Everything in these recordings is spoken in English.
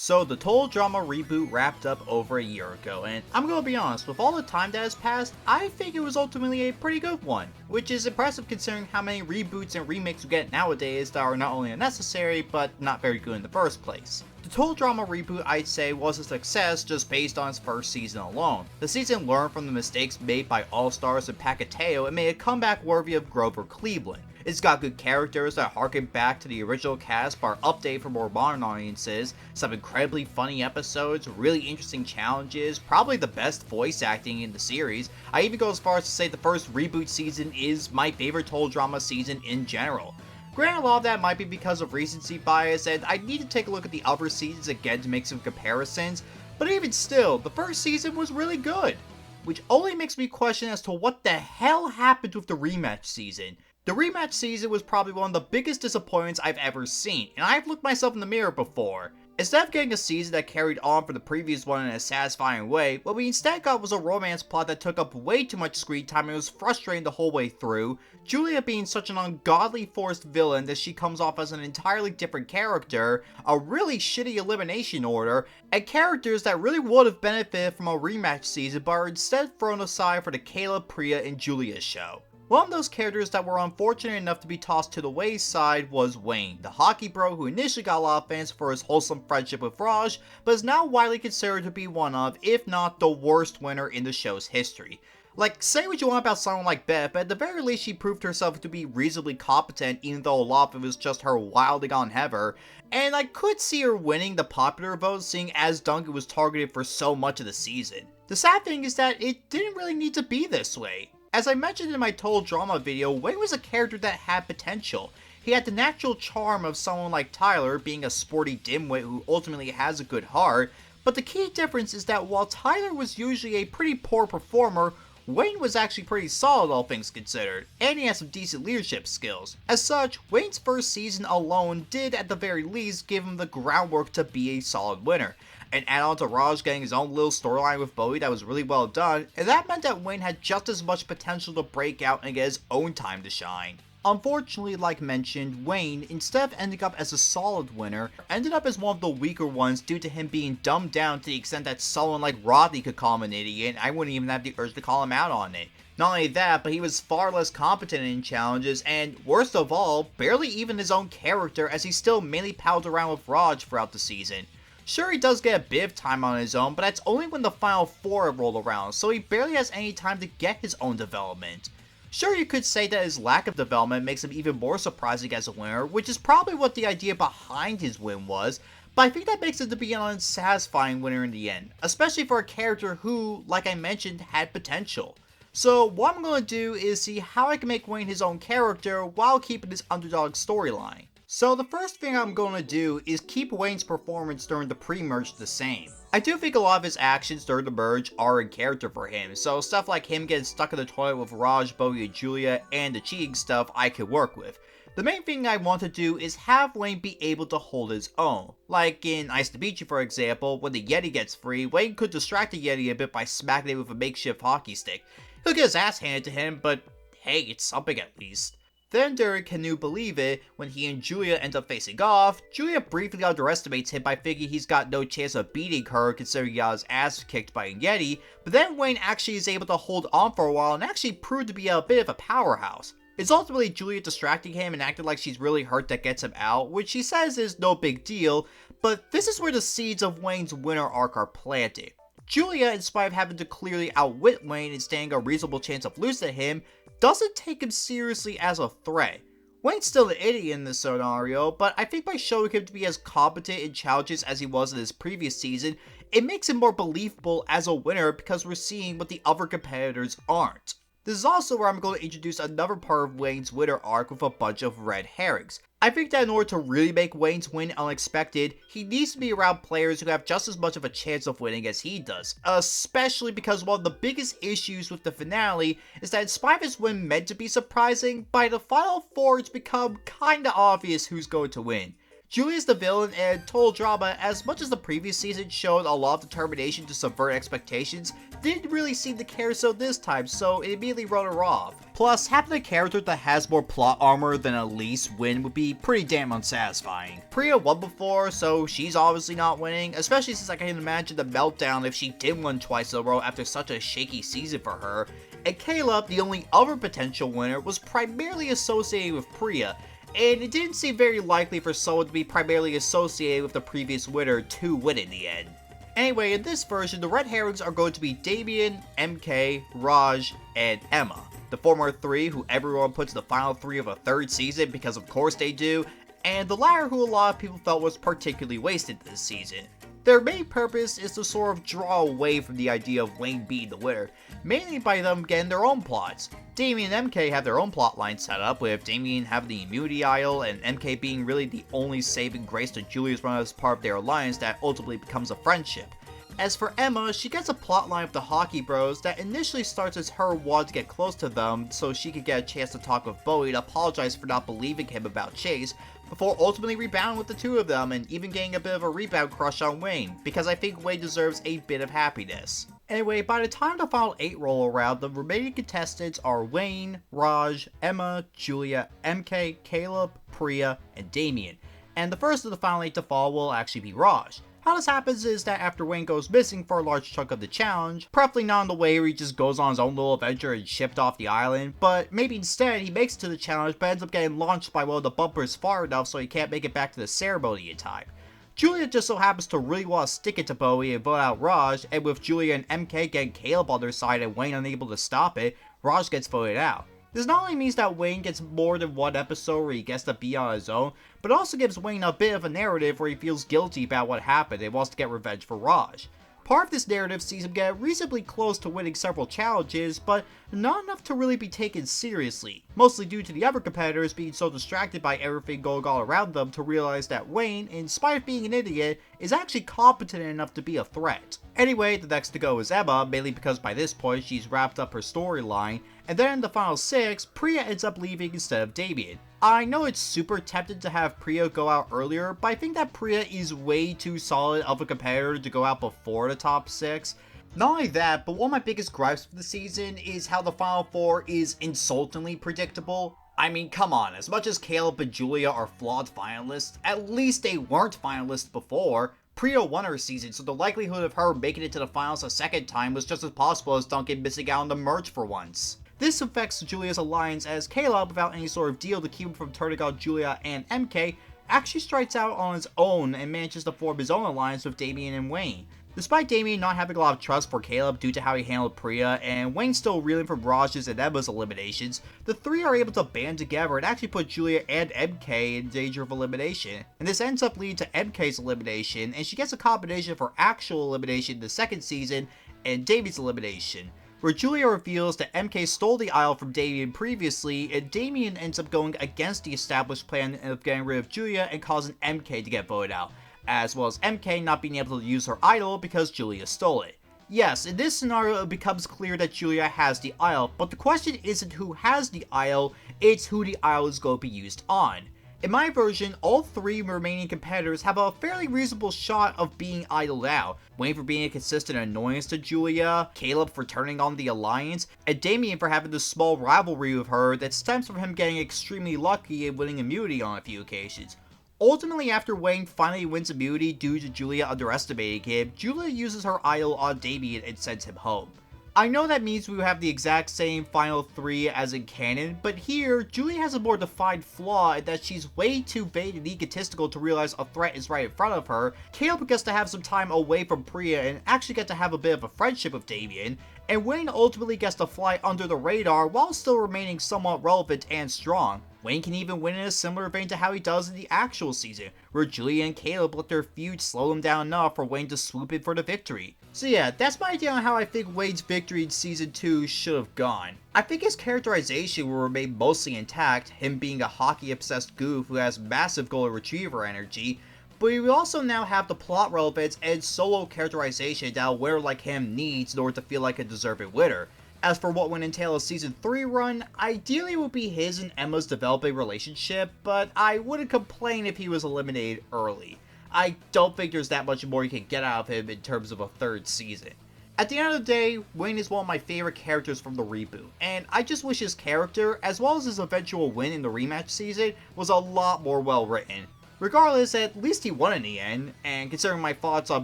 So the Total Drama reboot wrapped up over a year ago, and I'm gonna be honest, with all the time that has passed, I think it was ultimately a pretty good one, which is impressive considering how many reboots and remakes we get nowadays that are not only unnecessary, but not very good in the first place. The Total Drama reboot, I'd say, was a success just based on its first season alone. The season learned from the mistakes made by All-Stars and Pacateo and made a comeback worthy of Grover Cleveland. It's got good characters that harken back to the original cast but are updated for more modern audiences, some incredibly funny episodes, really interesting challenges, probably the best voice acting in the series. I even go as far as to say the first reboot season is my favorite Total Drama season in general. Granted, a lot of that might be because of recency bias, and I need to take a look at the other seasons again to make some comparisons, but even still, the first season was really good. Which only makes me question as to what the hell happened with the rematch season. The rematch season was probably one of the biggest disappointments I've ever seen, and I've looked myself in the mirror before. Instead of getting a season that carried on from the previous one in a satisfying way, what we instead got was a romance plot that took up way too much screen time and was frustrating the whole way through, Julia being such an ungodly forced villain that she comes off as an entirely different character, a really shitty elimination order, and characters that really would have benefited from a rematch season but are instead thrown aside for the Caleb, Priya, and Julia show. One of those characters that were unfortunate enough to be tossed to the wayside was Wayne, the hockey bro who initially got a lot of fans for his wholesome friendship with Raj, but is now widely considered to be one of, if not the worst winner in the show's history. Like, say what you want about someone like Beth, but at the very least she proved herself to be reasonably competent even though a lot of it was just her wilding on Heather, and I could see her winning the popular vote seeing as Duncan was targeted for so much of the season. The sad thing is that it didn't really need to be this way. As I mentioned in my Total Drama video, Wayne was a character that had potential. He had the natural charm of someone like Tyler, being a sporty dimwit who ultimately has a good heart, but the key difference is that while Tyler was usually a pretty poor performer, Wayne was actually pretty solid all things considered, and he has some decent leadership skills. As such, Wayne's first season alone did at the very least give him the groundwork to be a solid winner. And add on to Raj getting his own little storyline with Bowie that was really well done, and that meant that Wayne had just as much potential to break out and get his own time to shine. Unfortunately, like mentioned, Wayne, instead of ending up as a solid winner, ended up as one of the weaker ones due to him being dumbed down to the extent that someone like Rodney could call him an idiot, and I wouldn't even have the urge to call him out on it. Not only that, but he was far less competent in challenges, and worst of all, barely even his own character as he still mainly palled around with Raj throughout the season. Sure, he does get a bit of time on his own, but that's only when the final four have rolled around, so he barely has any time to get his own development. Sure, you could say that his lack of development makes him even more surprising as a winner, which is probably what the idea behind his win was, but I think that makes it to be an unsatisfying winner in the end, especially for a character who, like I mentioned, had potential. So what I'm going to do is see how I can make Wayne his own character while keeping his underdog storyline. So the first thing I'm going to do is keep Wayne's performance during the pre-merge the same. I do think a lot of his actions during the merge are in character for him, so stuff like him getting stuck in the toilet with Raj, Bowie, and Julia, and the cheating stuff I could work with. The main thing I want to do is have Wayne be able to hold his own. Like in Ice to Beat You for example, when the Yeti gets free, Wayne could distract the Yeti a bit by smacking it with a makeshift hockey stick. He'll get his ass handed to him, but hey, it's something at least. Then during Can You Believe It, when he and Julia end up facing off, Julia briefly underestimates him by thinking he's got no chance of beating her considering he got his ass kicked by a Yeti, but then Wayne actually is able to hold on for a while and actually prove to be a bit of a powerhouse. It's ultimately Julia distracting him and acting like she's really hurt that gets him out, which she says is no big deal, but this is where the seeds of Wayne's winner arc are planted. Julia, in spite of having to clearly outwit Wayne and standing a reasonable chance of losing to him, doesn't take him seriously as a threat. Wayne's still an idiot in this scenario, but I think by showing him to be as competent in challenges as he was in his previous season, it makes him more believable as a winner because we're seeing what the other competitors aren't. This is also where I'm going to introduce another part of Wayne's winner arc with a bunch of red herrings. I think that in order to really make Wayne's win unexpected, he needs to be around players who have just as much of a chance of winning as he does, especially because one of the biggest issues with the finale is that in spite of his win meant to be surprising, by the final four it's become kinda obvious who's going to win. Julia's the villain and total drama. As much as the previous season showed a lot of determination to subvert expectations, didn't really seem to care so this time, so it immediately wrote her off. Plus, having a character that has more plot armor than Elise win would be pretty damn unsatisfying. Priya won before, so she's obviously not winning, especially since I can imagine the meltdown if she did win twice in a row after such a shaky season for her. And Caleb, the only other potential winner, was primarily associated with Priya, and it didn't seem very likely for someone to be primarily associated with the previous winner to win in the end. Anyway, in this version, the red herrings are going to be Damien, MK, Raj, and Emma. The former three who everyone puts in the final three of a third season because of course they do, and the latter who a lot of people felt was particularly wasted this season. Their main purpose is to sort of draw away from the idea of Wayne being the winner, mainly by them getting their own plots. Damien and MK have their own plotline set up, with Damien having the immunity idol and MK being really the only saving grace to Julia's run as part of their alliance that ultimately becomes a friendship. As for Emma, she gets a plotline with the Hockey Bros that initially starts as her wanting to get close to them so she could get a chance to talk with Bowie and apologize for not believing him about Chase, before ultimately rebounding with the two of them and even getting a bit of a rebound crush on Wayne, because I think Wayne deserves a bit of happiness. Anyway, by the time the final 8 roll around, the remaining contestants are Wayne, Raj, Emma, Julia, MK, Caleb, Priya, and Damien, and the first of the final 8 to fall will actually be Raj. How this happens is that after Wayne goes missing for a large chunk of the challenge, preferably not in the way where he just goes on his own little adventure and shipped off the island, but maybe instead he makes it to the challenge but ends up getting launched by one of the bumpers far enough so he can't make it back to the ceremony in time. Julia just so happens to really want to stick it to Bowie and vote out Raj, and with Julia and MK getting Caleb on their side and Wayne unable to stop it, Raj gets voted out. This not only means that Wayne gets more than one episode where he gets to be on his own, but also gives Wayne a bit of a narrative where he feels guilty about what happened and wants to get revenge for Raj. Part of this narrative sees him get reasonably close to winning several challenges, but not enough to really be taken seriously, mostly due to the other competitors being so distracted by everything going on around them to realize that Wayne, in spite of being an idiot, is actually competent enough to be a threat. Anyway, the next to go is Emma, mainly because by this point she's wrapped up her storyline, and then in the final 6, Priya ends up leaving instead of Damien. I know it's super tempted to have Priya go out earlier, but I think that Priya is way too solid of a competitor to go out before the top 6. Not only that, but one of my biggest gripes for the season is how the final 4 is insultingly predictable. I mean, come on, as much as Caleb and Julia are flawed finalists, at least they weren't finalists before. Priya won her season, so the likelihood of her making it to the finals a second time was just as possible as Duncan missing out on the merge for once. This affects Julia's alliance as Caleb, without any sort of deal to keep him from turning on Julia and MK, actually strikes out on his own and manages to form his own alliance with Damien and Wayne. Despite Damien not having a lot of trust for Caleb due to how he handled Priya, and Wayne still reeling from Raj's and Emma's eliminations, the three are able to band together and actually put Julia and MK in danger of elimination. And this ends up leading to MK's elimination, and she gets a combination for actual elimination in the second season and Damien's elimination, where Julia reveals that MK stole the idol from Damien previously, and Damien ends up going against the established plan of getting rid of Julia and causing MK to get voted out, as well as MK not being able to use her idol because Julia stole it. Yes, in this scenario it becomes clear that Julia has the idol, but the question isn't who has the idol, it's who the idol is going to be used on. In my version, all 3 remaining competitors have a fairly reasonable shot of being idled out. Wayne for being a consistent annoyance to Julia, Caleb for turning on the alliance, and Damien for having this small rivalry with her that stems from him getting extremely lucky and winning immunity on a few occasions. Ultimately, after Wayne finally wins immunity due to Julia underestimating him, Julia uses her idol on Damien and sends him home. I know that means we have the exact same final 3 as in canon, but here, Julia has a more defined flaw in that she's way too vain and egotistical to realize a threat is right in front of her. Caleb gets to have some time away from Priya and actually get to have a bit of a friendship with Damien, and Wayne ultimately gets to fly under the radar while still remaining somewhat relevant and strong. Wayne can even win in a similar vein to how he does in the actual season, where Julia and Caleb let their feud slow him down enough for Wayne to swoop in for the victory. So yeah, that's my idea on how I think Wayne's victory in Season 2 should have gone. I think his characterization will remain mostly intact, him being a hockey-obsessed goof who has massive golden retriever energy, but we also now have the plot relevance and solo characterization that a winner like him needs in order to feel like a deserving winner. As for what would entail a season 3 run, ideally it would be his and Emma's developing relationship, but I wouldn't complain if he was eliminated early. I don't think there's that much more you can get out of him in terms of a third season. At the end of the day, Wayne is one of my favorite characters from the reboot, and I just wish his character, as well as his eventual win in the rematch season, was a lot more well written. Regardless, at least he won in the end, and considering my thoughts on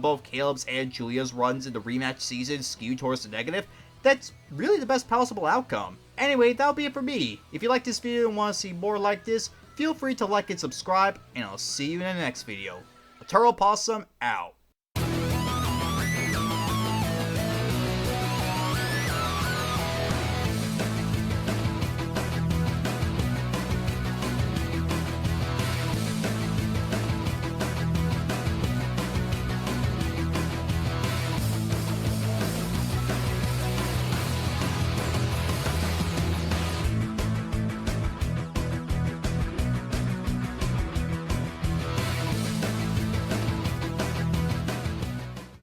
both Caleb's and Julia's runs in the rematch season skew towards the negative, that's really the best possible outcome. Anyway, that'll be it for me. If you like this video and want to see more like this, feel free to like and subscribe, and I'll see you in the next video. EternalOpossum out.